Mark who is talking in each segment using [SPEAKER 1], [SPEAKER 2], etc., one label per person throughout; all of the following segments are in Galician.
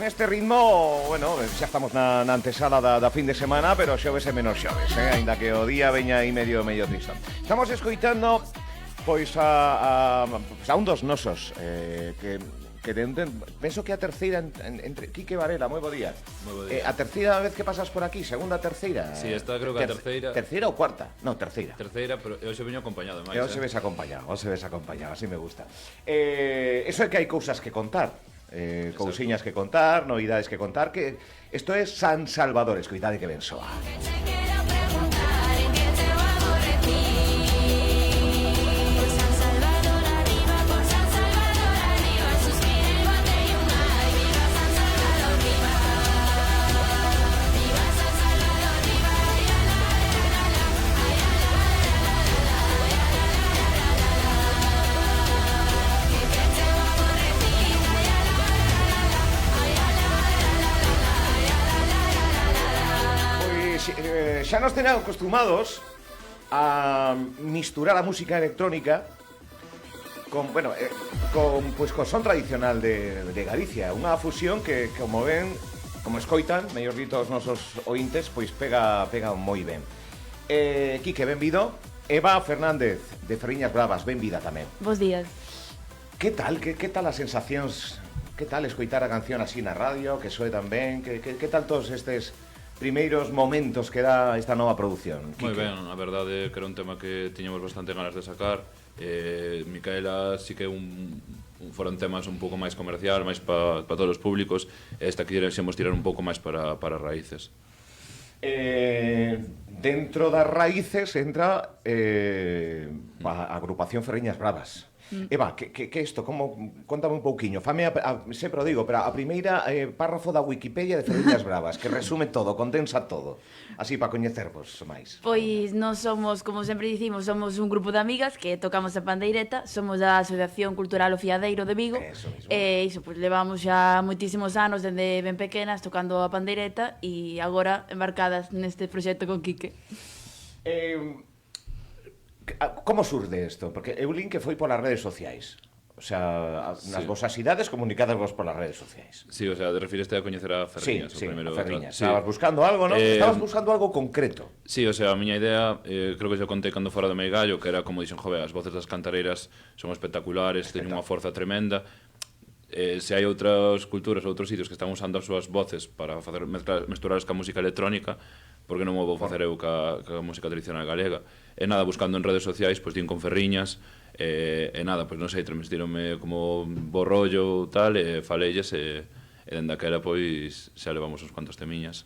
[SPEAKER 1] este ritmo, bueno, xa estamos na antesala da fin de semana, pero xoves e menos xoves, aínda que o día veña aí medio tristón. Estamos escoitando pois a un dos nosos penso que a terceira entre Quique Varela, moi bo día.
[SPEAKER 2] Moi bo día.
[SPEAKER 1] A terceira vez que pasas por aquí, segunda, terceira.
[SPEAKER 2] Sí, esta creo que a terceira.
[SPEAKER 1] Terceira ou cuarta? Non, terceira.
[SPEAKER 2] Terceira, pero eu se veño acompañado, máis.
[SPEAKER 1] Hoxe ves acompañado, así me gusta. Eso é que hai cousas que contar. Cousiñas que contar, novidades que contar, que isto é San Salvador, escoitade que ben soa. Xa nos tenían acostumados a misturar a música electrónica con son tradicional de Galicia, unha fusión que, como ven, como escoitan, mellor dito os nosos ointes, pois pega moi ben. Quique, benvido. Eva Fernández, de Ferriñas Bravas, benvida tamén.
[SPEAKER 3] Bos días.
[SPEAKER 1] Que tal as sensacións? Que tal escoitar a canción así na radio, que soe tan ben? Que tal todos estes primeiros momentos que dá esta nova produción?
[SPEAKER 2] Moi ben, a verdade que era un tema que tiñamos bastante ganas de sacar. Micaela sí que foron temas un pouco máis comercial, máis para todos os públicos. Esta quixemos tirar un pouco máis para raíces.
[SPEAKER 1] Dentro das raíces entra a agrupación Ferriñas Bravas. Eva, que isto? Contame un pouquiño. Fame, sempre o digo, pero a primeira párrafo da Wikipedia de Ferriñas Bravas, que resume todo, condensa todo, así para coñecervos máis.
[SPEAKER 3] Pois nós somos, como sempre dicimos, somos un grupo de amigas que tocamos a pandeireta, somos da Asociación Cultural O Fiadeiro de Vigo.
[SPEAKER 1] Eso mismo.
[SPEAKER 3] E iso, pois levamos xa moitísimos anos dende ben pequenas tocando a pandeireta e agora embarcadas neste proxecto con Quique.
[SPEAKER 1] Como surde isto? Porque eu lin que foi polas redes sociais. O sea, nas vosas idades comunicadas vos polas redes sociais.
[SPEAKER 2] Sí, o sea, te refiriste a coñecer a Ferriñas.
[SPEAKER 1] Sí,
[SPEAKER 2] primeiro,
[SPEAKER 1] a Ferriñas.
[SPEAKER 2] Sí.
[SPEAKER 1] Estabas buscando algo, non? Estabas buscando algo concreto.
[SPEAKER 2] Sí, o sea, a miña idea, creo que xa contei cando fora do Meigallo, que era como dixen, jove, as voces das cantareiras son espectaculares, teñen unha forza tremenda. Se hai outras culturas, outros sitios que están usando as súas voces para facer mesturalas ca música electrónica, porque non o vou facer eu ca música tradicional galega. E nada, buscando en redes sociais, pois din con Ferriñas, e nada, pois non sei, transmitíronme como bo rollo tal, e faleilles, e dende aquela, pois, xa levamos uns cuantos temiñas.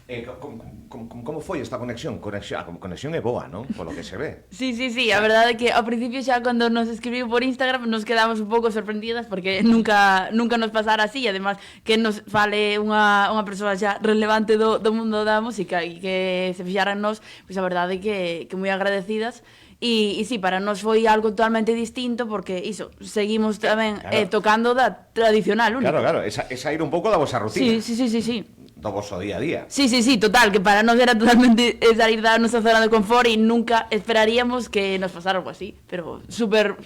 [SPEAKER 1] Como foi esta conexión? A conexión é boa, non? Polo que se ve.
[SPEAKER 3] Sí, a verdade é que ao principio xa cando nos escribiu por Instagram nos quedamos un pouco sorprendidas porque nunca nos pasara así, e además que nos fale unha persoa xa relevante do mundo da música e que se fixara en nós, pois a verdade é que moi agradecidas. E sí, para nós foi algo totalmente distinto porque iso, seguimos tamén tocando da tradicional única.
[SPEAKER 1] Claro, esa ir un pouco da vosa rutina.
[SPEAKER 3] Sí.
[SPEAKER 1] Do vosso día a día.
[SPEAKER 3] Sí, total, que para nós era totalmente salir da nosa zona de confort e nunca esperaríamos que nos pasara algo así, pero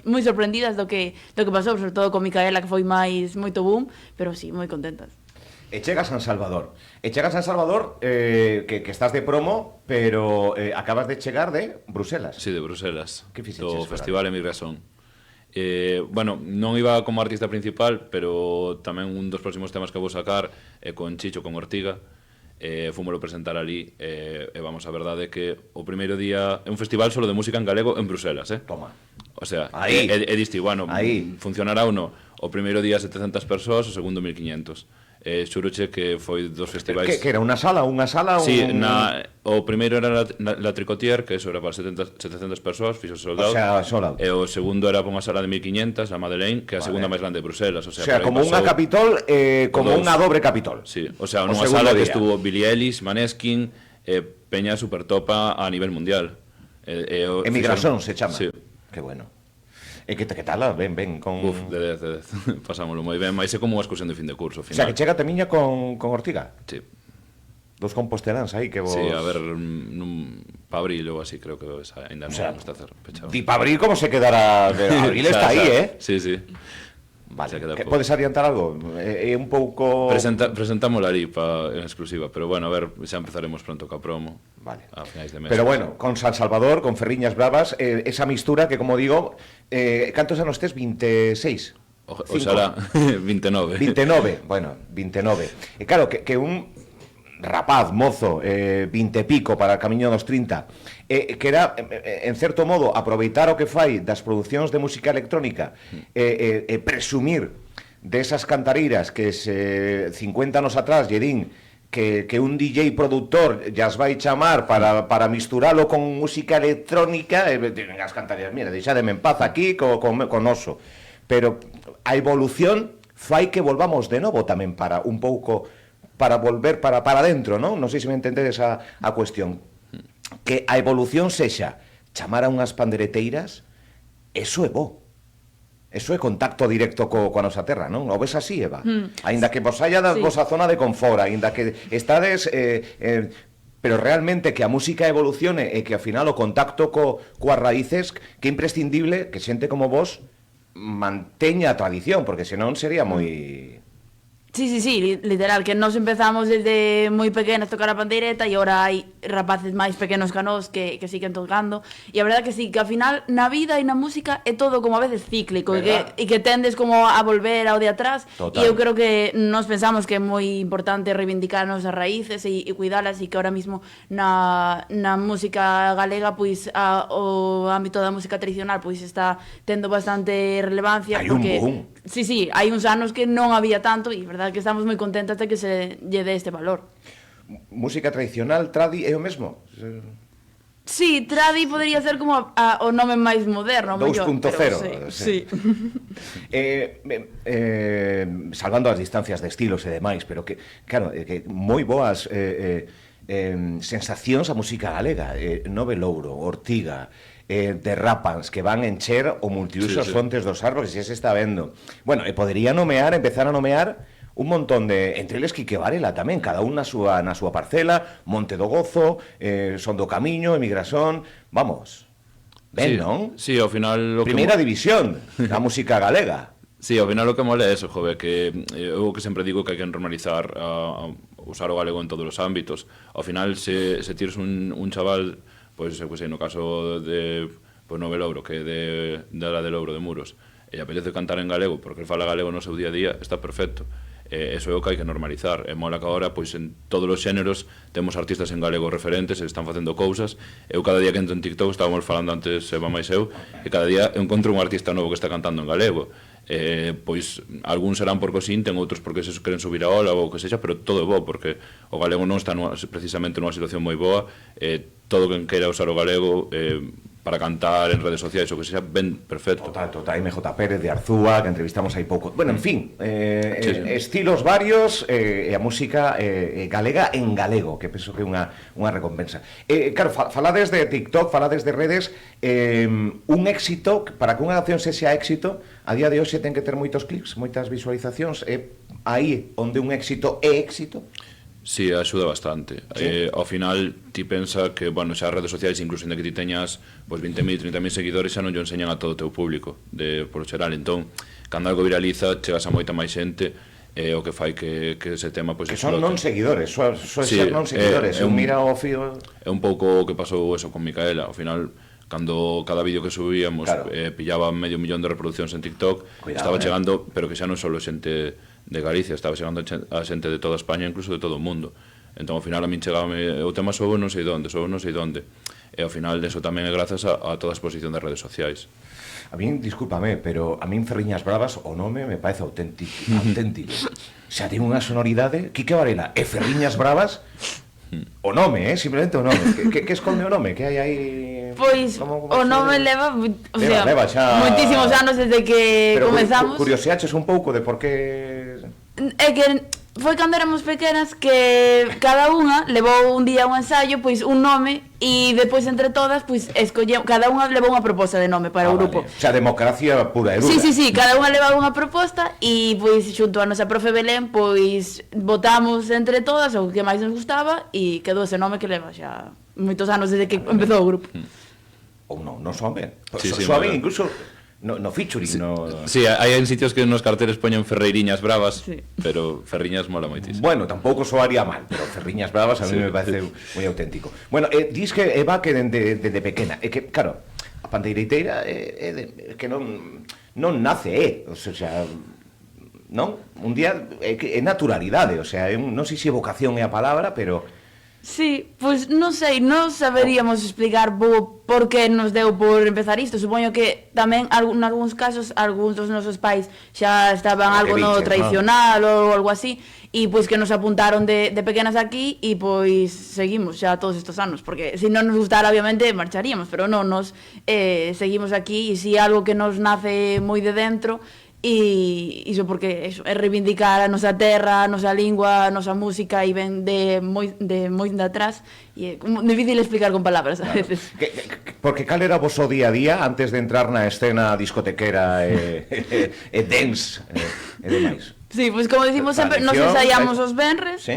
[SPEAKER 3] moi sorprendidas do que pasou, sobre todo con Micaela, que foi moito boom, pero sí, moi contentas.
[SPEAKER 1] E chega a San Salvador, que estás de promo, pero acabas de chegar de Bruselas.
[SPEAKER 2] Sí, de Bruselas,
[SPEAKER 1] que
[SPEAKER 2] do Festival Emigrasón. Bueno, non iba como artista principal, pero tamén un dos próximos temas que vou sacar é con Chicho, con Ortiga. Fúmolo presentar ali, e vamos, a verdade é que o primeiro día é un festival solo de música en galego en Bruselas,
[SPEAKER 1] Toma.
[SPEAKER 2] O sea, é disto, bueno, funcionará ou non. O primeiro día 700 persoas, o segundo 1500. Xuroche que foi dos festivais.
[SPEAKER 1] Que era unha sala?
[SPEAKER 2] Sí, o primeiro era la Tricotier, que eso era para 700 persoas, fixo sold out.
[SPEAKER 1] O sea, sold out.
[SPEAKER 2] E o segundo era para unha sala de 1500, a Madeleine, que é a segunda máis grande de Bruselas. O sea
[SPEAKER 1] como unha Capitol, como unha dobre Capitol.
[SPEAKER 2] Sí, o sea, nunha sala que estuvo Billie Eilish, Maneskin, peña super topa a nivel mundial.
[SPEAKER 1] Emigrasón se chama.
[SPEAKER 2] Sí.
[SPEAKER 1] Que bueno. E que tal? Ben con...
[SPEAKER 2] De 10. Pasámoslo moi ben, mas é como unha excursión de fin de curso, final.
[SPEAKER 1] O sea, que chega Temiña con Ortiga.
[SPEAKER 2] Sí.
[SPEAKER 1] Dos composteláns aí que vos...
[SPEAKER 2] Sí, a ver, para abril ou así, creo que ainda non está pechado.
[SPEAKER 1] Di para abril como se quedará... Abril está aí,
[SPEAKER 2] Sí.
[SPEAKER 1] Vale,
[SPEAKER 2] queda
[SPEAKER 1] que
[SPEAKER 2] pouco.
[SPEAKER 1] podes adiantar algo? É un pouco...
[SPEAKER 2] Presentámosla ali en exclusiva, pero bueno, a ver, xa empezaremos pronto ca promo.
[SPEAKER 1] Vale.
[SPEAKER 2] A finais de mes.
[SPEAKER 1] Pero bueno, con San Salvador, con Ferriñas Bravas, esa mistura que, como digo, cantos anos tes? 26?
[SPEAKER 2] Oxalá, 29.
[SPEAKER 1] 29, bueno, 29. E claro, que un rapaz, mozo, 20 e pico para o camiño dos 30, que era, en certo modo, aproveitar o que fai das producións de música electrónica e presumir desas cantareiras que 50 anos atrás lle din que un DJ productor llas vai chamar para misturalo con música electrónica, as cantareiras, mira, deixademe en paz aquí con oso. Pero a evolución fai que volvamos de novo tamén para un pouco para volver para dentro, non? Non sei se me entendedes a cuestión. Que a evolución sexa chamar a unhas pandereteiras, eso é bo. Eso é contacto directo coa nosa terra, non? O ves así, Eva? Aínda que vos haya da vosa zona de confort, aínda que estades... pero realmente que a música evolucione e que ao final o contacto coas raíces, que é imprescindible que xente como vos manteña a tradición, porque senón sería moi...
[SPEAKER 3] Sí, literal, que nos empezamos desde moi pequenas a tocar a pandeireta e agora hai rapaces máis pequenos que nós que siguen tocando, e a verdade que sí, que ao final na vida e na música é todo como a veces cíclico e que tendes como a volver ao de atrás. Total. E eu creo que nos pensamos que é moi importante reivindicar as raíces e cuidalas, e que ahora mismo na música galega pois o ámbito da música tradicional pois está tendo bastante relevancia.
[SPEAKER 1] Hai porque, un boom.
[SPEAKER 3] Sí, hai uns anos que non había tanto, e verdade que estamos moi contentas de que se lle dé este valor.
[SPEAKER 1] Música tradicional, tradi, é o mesmo?
[SPEAKER 3] Sí, tradi podería ser como o nome máis moderno,
[SPEAKER 1] 2.0.
[SPEAKER 3] Sí.
[SPEAKER 1] Salvando as distancias de estilos e demais, pero que, claro, que moi boas sensacións a música galega, Nove Louro, Ortiga, derrapans que van encher o multiuso as fontes dos árboles, e se está vendo. Bueno, e podería empezar a nomear un montón de, entre eles Quique Varela tamén, cada un na súa parcela, Monte do Gozo, Son do Camiño, Emigrasón, vamos, ben, non?
[SPEAKER 2] Sí, ao final...
[SPEAKER 1] Primeira división da música galega.
[SPEAKER 2] Sí, ao final o que mola é eso, jove, que eu que sempre digo que hai que normalizar usar o galego en todos os ámbitos. Ao final, se tires un chaval... Pois, eu que sei, no caso de Nove Louro, que é de la de Louro de Muros, e apetece cantar en galego, porque fala galego no seu día a día, está perfecto. Eso é o que hai que normalizar. E mola que agora, pois, en todos os xéneros, temos artistas en galego referentes, e están facendo cousas. Eu cada día que entro en TikTok, estábamos falando antes, Eva máis eu, e cada día encontro un artista novo que está cantando en galego. Pois, algúns serán porque o sinten, outros porque se queren subir a ola ou o que sexa, pero todo é bo, porque o galego non está precisamente nunha situación moi boa. Todo quen queira usar o galego para cantar en redes sociais ou que sexa, ben perfecto.
[SPEAKER 1] Total, MJ Pérez de Arzúa, que entrevistamos hai pouco. Bueno, en fin, estilos varios e a música galega en galego, que penso que é unha recompensa. Claro, falades de TikTok, falades de redes, un éxito, para que unha canción sexa éxito, a día de hoxe ten que ter moitos clics, moitas visualizacións, é aí onde un éxito é éxito?
[SPEAKER 2] Sí, axuda bastante. Sí. Ao final, ti pensa que, bueno, xa as redes sociais, incluso en que ti teñas pues, 20.000, 30.000 seguidores, xa non lle enseñan a todo o teu público, por xeral. Entón, cando algo viraliza, chegas a moita máis xente, o que fai que ese tema... Pues,
[SPEAKER 1] que son non seguidores, son ser non seguidores. Mira o fío...
[SPEAKER 2] É un pouco o que pasou eso con Micaela. Ao final, cando cada vídeo que subíamos pillaba 500.000 de reproduccións en TikTok, estaba chegando, pero que xa non só xente de Galicia, estaba chegando a xente de toda España, incluso de todo o mundo. Entón, ao final, a min chegaba o tema sobo non sei onde, e ao final, eso tamén é grazas a toda a exposición das redes sociais.
[SPEAKER 1] A min, discúlpame, pero a min Ferriñas Bravas, o nome me parece auténtico. Xa ten unha sonoridade, Quique Varela e Ferriñas Bravas, o nome, simplemente o nome. Que esconde o nome? Que hai aí...
[SPEAKER 3] Pois, o nome leva,
[SPEAKER 1] leva xa...
[SPEAKER 3] moitísimos anos desde que comezamos.
[SPEAKER 1] Pero curioseaches un pouco de por que...
[SPEAKER 3] É que foi cando éramos pequenas que cada unha levou un día un ensayo, pois un nome, e depois entre todas, pois escollemos, cada unha levou unha proposta de nome para o grupo.
[SPEAKER 1] Vale. O sea, democracia pura e dura.
[SPEAKER 3] Sí, cada unha levaba unha proposta e pois xunto a nosa profe Belén, pois votamos entre todas o que máis nos gustaba e quedou ese nome que leva xa moitos anos desde que empezou o grupo.
[SPEAKER 1] Ou non soame.
[SPEAKER 2] Sí,
[SPEAKER 1] Soame incluso no featuring, no...
[SPEAKER 2] Sí, hai en sitios que nos carteles poñen ferreiriñas bravas,
[SPEAKER 3] Sí.
[SPEAKER 2] pero ferriñas mola moitísimo.
[SPEAKER 1] Bueno, tampouco soaría mal, pero Ferriñas Bravas a mí me parece moi auténtico. Bueno, dis que Eva que dende pequena, é que, claro, a pandeiriteira é que non nace, o sea, non? Un día é naturalidade, o sea, non sei se vocación é a palabra, pero...
[SPEAKER 3] Sí, pois non sei, non saberíamos explicar por que nos deu por empezar isto. Supoño que tamén, en algúns casos, algúns dos nosos pais xa estaban algo no tradicional ou algo así, e pois que nos apuntaron de pequenas aquí e pois seguimos xa todos estes anos, porque se non nos gustara obviamente marcharíamos, pero non, nos seguimos aquí e si algo que nos nace moi de dentro. E iso porque é reivindicar a nosa terra, a nosa lingua, a nosa música e ven de moi de atrás e é difícil explicar con palabras a veces.
[SPEAKER 1] Porque cal era o voso día a día antes de entrar na escena discotequera e dance e demais?
[SPEAKER 3] Sí, pois como dicimos sempre, nos ensaiamos os venres,
[SPEAKER 1] sí.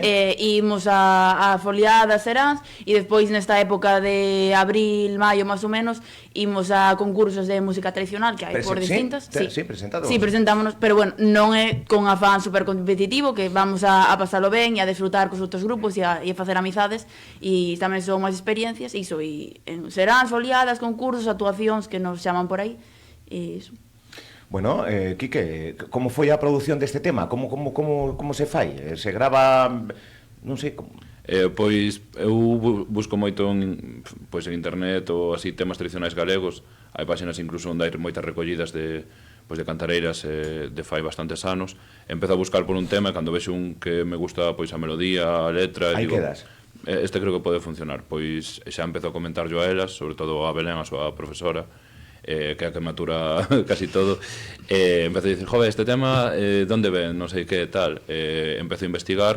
[SPEAKER 3] Imos a foliadas, seráns, e despois nesta época de abril, maio, máis ou menos, imos a concursos de música tradicional que hai por distintas.
[SPEAKER 1] Sí, presentados.
[SPEAKER 3] Sí, presentámonos, pero bueno, non é con afán super competitivo, que vamos a pasalo ben e a disfrutar cos outros grupos e a facer amizades, e tamén son máis experiencias, iso, e en seráns, foliadas, concursos, actuacións que nos chaman por aí, e iso.
[SPEAKER 1] Bueno, Quique, como foi a produción deste tema? Como se fai? Se grava, non sei, como...
[SPEAKER 2] Pois eu busco moito en internet ou así temas tradicionais galegos. Hai páxinas incluso onde hai moitas recollidas de cantareiras de fai bastantes anos. Empezo a buscar por un tema e cando vexo un que me gusta pois a melodía, a letra,
[SPEAKER 1] aí
[SPEAKER 2] digo,
[SPEAKER 1] quedas.
[SPEAKER 2] Este creo que pode funcionar. Pois xa empezo a comentar yo a elas, sobre todo a Belén, a súa profesora, que é a que matura casi todo. Empezo a dicir, jove, este tema donde ven, non sei que tal. Empezo a investigar.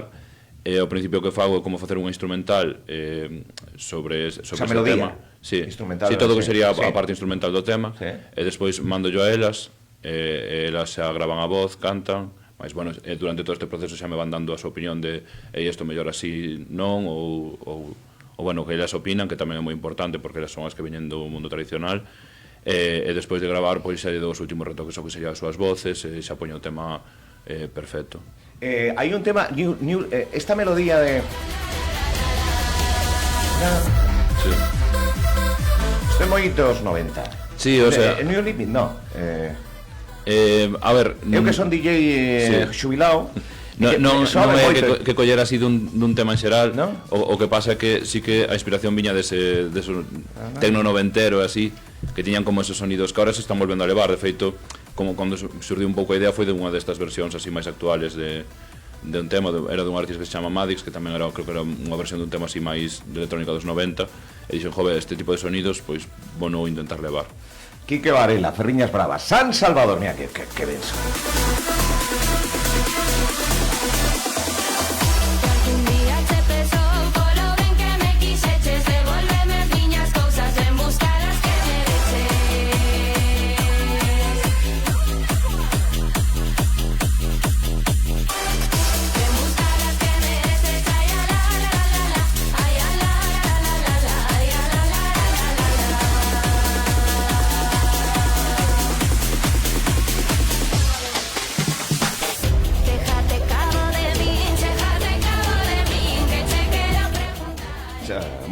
[SPEAKER 2] Ao principio que fago é como facer un instrumental sobre ese tema. Sí, todo o que sería a parte instrumental do tema. E despois mando yo a elas, elas xa gravan a voz, cantan, mas bueno, durante todo este proceso xa me van dando a súa opinión de isto mellor así non, ou bueno, que elas opinan, que tamén é moi importante porque elas son as que veñen do mundo tradicional. E despois de gravar, pois xa lle dou os últimos retoques ao que serían as súas voces, e xa poño o tema perfecto.
[SPEAKER 1] Hai un tema, esta melodía de...
[SPEAKER 2] Sí.
[SPEAKER 1] Isto é moi dos 90.
[SPEAKER 2] Sí, o sea...
[SPEAKER 1] New Limit, no.
[SPEAKER 2] A ver...
[SPEAKER 1] Eu que son DJ xubilao...
[SPEAKER 2] Non é que collera así dun tema en xeral,
[SPEAKER 1] ¿no?
[SPEAKER 2] O que pasa é que sí que a inspiración viña dese tecno noventero e así, que tiñan como esos sonidos que ahora se están volvendo a levar. De feito, como cando surdiu un pouco a idea foi de unha destas versións así máis actuales de un tema, era dun artista que se chama Madix, que tamén era, creo que era unha versión dun tema así máis de electrónica dos 90, e dixen, jove, este tipo de sonidos, pois, bueno, intentar levar.
[SPEAKER 1] Quique Varela, Ferriñas Bravas, San Salvador, mira, que denso.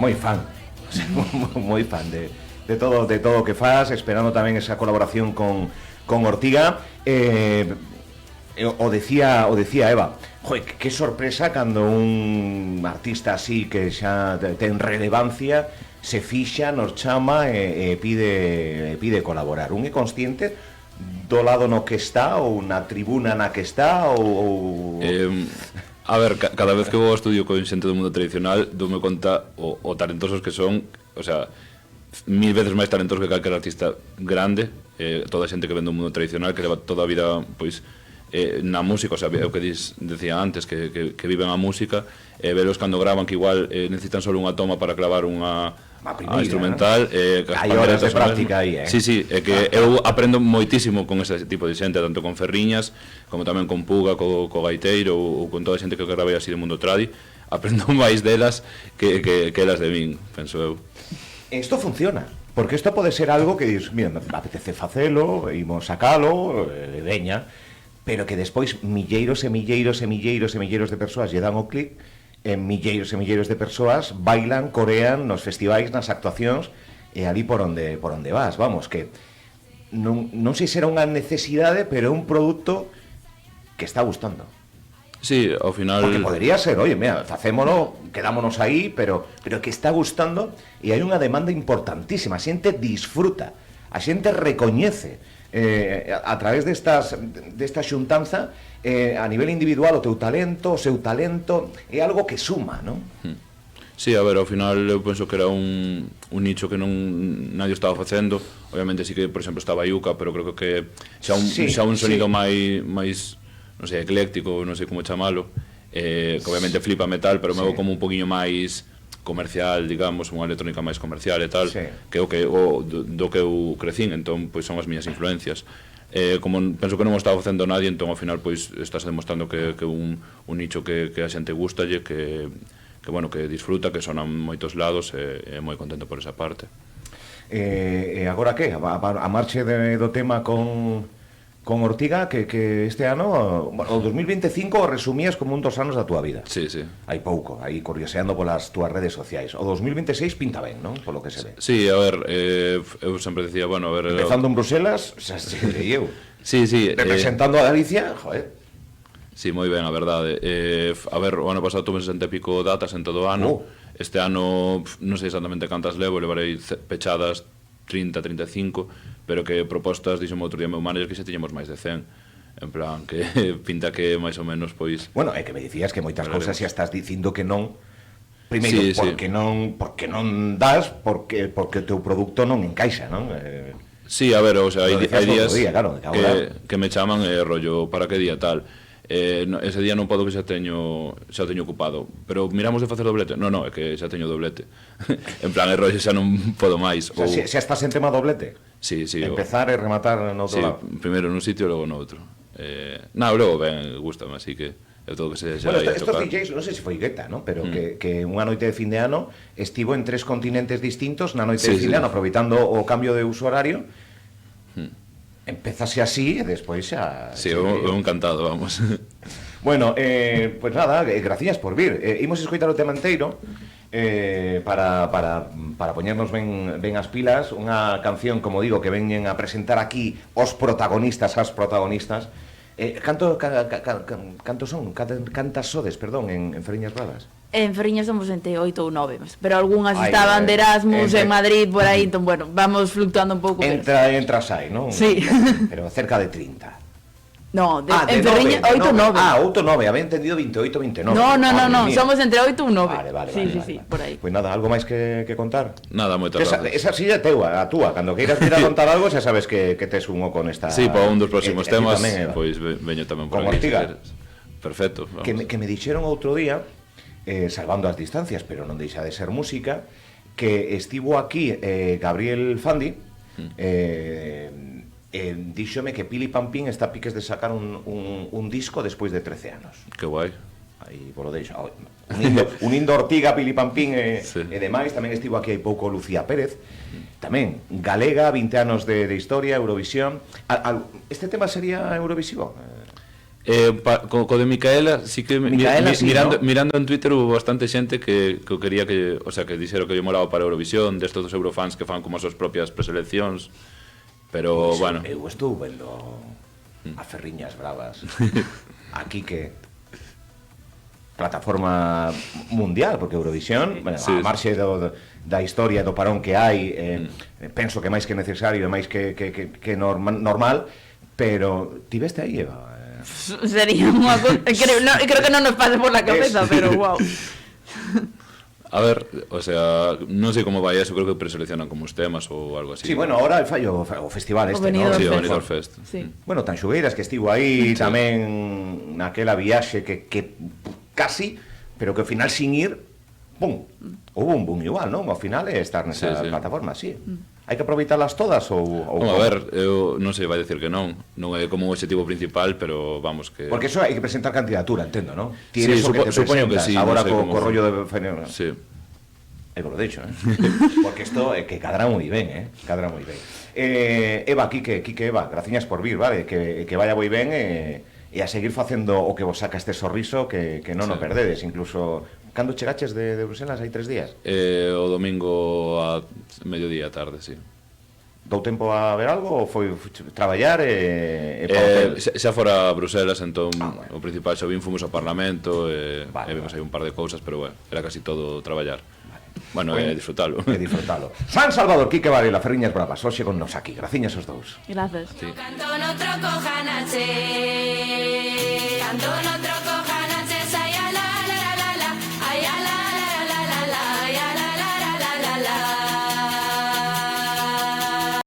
[SPEAKER 1] Moi fan, moi fan de todo o que faz, esperando tamén esa colaboración con Ortiga. O decía Eva, joder, que sorpresa cando un artista así que xa ten relevancia se fixa, nos chama e pide colaborar. Un é consciente do lado no que está ou na tribuna na que está ou...
[SPEAKER 2] A ver, cada vez que vou ao estudio con xente do mundo tradicional, doume conta o talentosos que son, o sea, 1000 veces máis talentosos que calquer artista grande, toda a xente que ven do mundo tradicional, que leva toda a vida, pois, na música, o sea, o que decía antes, que viven a música, velos cando gravan que igual necesitan solo unha toma para clavar unha instrumental,
[SPEAKER 1] hai horas de práctica aí,
[SPEAKER 2] Sí, é que eu aprendo moitísimo con ese tipo de xente, tanto con Ferriñas como tamén con Puga, co Gaiteiro ou con toda a xente que grabei así do mundo tradi. Aprendo máis delas que elas de min, penso eu.
[SPEAKER 1] Isto funciona. Porque isto pode ser algo que dices, mira, me apetece facelo, imos sacalo, veña, pero que despois milleiros e milleiros e milleiros e milleiros de persoas lle dan o clic, e milleiros de persoas bailan, corean nos festivais, nas actuacións, e ali por onde vas, vamos, que non sei se era unha necesidade, pero é un produto que está gustando.
[SPEAKER 2] Sí, ao final...
[SPEAKER 1] Porque podría ser, oye, mira, facémolo, quedámonos aí, pero que está gustando e hai unha demanda importantísima. A xente disfruta, a xente recoñece a través desta xuntanza a nivel individual o teu talento, o seu talento, é algo que suma, non?
[SPEAKER 2] Sí, a ver, ao final eu penso que era un nicho que non nadie estaba facendo. Obviamente sí que, por exemplo, estaba Yuka, pero creo que xa un sonido máis non sei, ecléctico, non sei como chamalo, que obviamente flipa metal, pero me vou como un poquinho máis comercial, digamos, unha electrónica máis comercial e tal, que do que eu crecín, entón, pois son as miñas influencias. Como penso que non o estaba facendo nadie, entón, ao final, pois, estás demostrando que un nicho que a xente gustalle, que bueno, que disfruta, que sona en moitos lados, e moi contento por esa parte.
[SPEAKER 1] E agora que? A marche do tema con Ortiga, que este ano, o 2025 resumías como un dos anos da túa vida.
[SPEAKER 2] Sí.
[SPEAKER 1] Hai pouco, aí curioseando polas túas redes sociais. O 2026 pinta ben, non? Polo que se ve.
[SPEAKER 2] Sí, a ver, eu sempre decía, bueno, a ver...
[SPEAKER 1] Empezando en Bruselas, xa sei eu.
[SPEAKER 2] Sí.
[SPEAKER 1] Representando a Galicia, joder.
[SPEAKER 2] Sí, moi ben, a verdade. A ver, o ano pasado tuve 60 e pico datas en todo o ano. Este ano, non sei exactamente cantas levarei pechadas 30, 35, pero que propostas, dixo outro día meu manager, que xa tiñamos máis de 100. En plan, que pinta que máis ou menos, pois...
[SPEAKER 1] Bueno, é que me dicías que moitas cousas xa estás dicindo que non. Primeiro, porque non das, porque o teu produto non encaixa, non?
[SPEAKER 2] Sí, a ver, o sea, hai días
[SPEAKER 1] claro,
[SPEAKER 2] que me chaman rollo, para que día tal. Ese día non podo, que xa teño ocupado, pero miramos de facer doblete. Non, é que xa teño doblete. En plan, rollo, xa non podo máis.
[SPEAKER 1] O sea, xa estás en tema doblete?
[SPEAKER 2] Sí.
[SPEAKER 1] Empezar e rematar no outro lado.
[SPEAKER 2] Primeiro nun sitio e logo no outro. Logo ben, gustame, así que é todo que se xa
[SPEAKER 1] bueno, estos DJs, non sei se foi Guetta, ¿no? Pero que unha noite de fin de ano estivo en 3 continentes distintos na noite de fin de ano, aproveitando o cambio de uso horario. Empezase así e despois xa...
[SPEAKER 2] Sí, eu encantado, vamos.
[SPEAKER 1] Bueno, pues nada, gracias por vir. Imos escoitar o tema inteiro para poñernos ben as pilas. Unha canción, como digo, que veñen a presentar aquí os protagonistas, as protagonistas. Cantos son? Cantas sodes, perdón, en Fariñas Bravas?
[SPEAKER 3] En Fariñas somos entre 8 ou 9, pero algunhas estaban de Erasmus en Madrid, por aí, entón, bueno, vamos fluctuando un pouco.
[SPEAKER 1] Entras aí, non?
[SPEAKER 3] Sí.
[SPEAKER 1] Pero cerca de 30.
[SPEAKER 3] No, en Fariñas 8 ou 9.
[SPEAKER 1] 8 ou 9, había entendido 28 29.
[SPEAKER 3] No, somos entre 8 ou 9.
[SPEAKER 1] Vale.
[SPEAKER 3] Sí, por aí.
[SPEAKER 1] Pois nada, algo máis que contar?
[SPEAKER 2] Nada, moitas gracias.
[SPEAKER 1] Esa silla teua, a túa, cando queiras vir a contar algo, xa sabes que tes un oco nesta...
[SPEAKER 2] Sí, para un dos próximos temas, pois veño tamén por aquí.
[SPEAKER 1] Ortiga.
[SPEAKER 2] Perfecto.
[SPEAKER 1] Que me dixeron outro día, salvando as distancias, pero non deixa de ser música, que estivo aquí Gabriel Fandi, díxome que Pili Pampín está a piques de sacar un disco despois de 13 anos.
[SPEAKER 2] Que guai.
[SPEAKER 1] Aí volo deixo. Unindo Ortiga, Pili Pampín e demais. Tamén estivo aquí hai pouco Lucía Pérez. Tamén galega, 20 anos de historia, Eurovisión. Este tema sería Eurovisivo?
[SPEAKER 2] Co de Micaela, sí que mirando en Twitter hubo bastante xente que quería que, o sea, que dixeron que yo molaba para Eurovisión, destos dos Eurofans que fan como as súas propias preseleccións. Pero, bueno...
[SPEAKER 1] Eu estou vendo a Ferriñas Bravas. Aquí que... Plataforma mundial, porque Eurovisión, bueno, a marxe da historia do parón que hai, penso que máis que necesario e máis que normal, pero ti veste aí, Eva?
[SPEAKER 3] Sería unha cosa... Creo que non nos pase por la cabeza, pero wow.
[SPEAKER 2] A ver, o sea, non sei como vai eso, creo que preseleccionan como os temas ou algo así.
[SPEAKER 1] Sí, bueno, ahora el fallo o festival este,
[SPEAKER 3] ¿no?
[SPEAKER 2] Sí, o Benidorm Fest.
[SPEAKER 3] Sí.
[SPEAKER 1] Bueno, Tanxugueiras, que estivo aí tamén naquela viaxe que casi, pero que ao final sin ir, pum, houve un boom igual, non? Ao final é estar nesa plataforma, sí. Hai que aproveitalas todas ou
[SPEAKER 2] a ver, eu non sei, vai decir que non é como un objetivo principal, pero vamos que...
[SPEAKER 1] Porque eso hai que presentar candidatura, entendo, non?
[SPEAKER 2] Sí, supoño que sí.
[SPEAKER 1] Agora co rollo de...
[SPEAKER 2] Sí.
[SPEAKER 1] E vos lo deixo, porque isto é que cadra moi ben, cadra moi ben. Eva, Quique, Eva, graciñas por vir, vale? Que vaya moi ben e a seguir facendo o que vos saca este sorriso que non o perdedes, incluso cando chegaches de Bruselas hai 3 días?
[SPEAKER 2] O domingo a mediodía tarde, sí.
[SPEAKER 1] Dou tempo a ver algo ou foi traballar e para
[SPEAKER 2] xa fora a Bruselas, entón o principal xa vin, fomos ao Parlamento e vimos aí un par de cousas, pero bueno, era casi todo traballar. Bueno, disfrutalo. San Salvador, Quique Varela, Ferriñas Bravas, hoxe con nos aquí. Graciñas os dous.
[SPEAKER 3] Gracias.
[SPEAKER 2] Sí.
[SPEAKER 4] Canto no troco ganas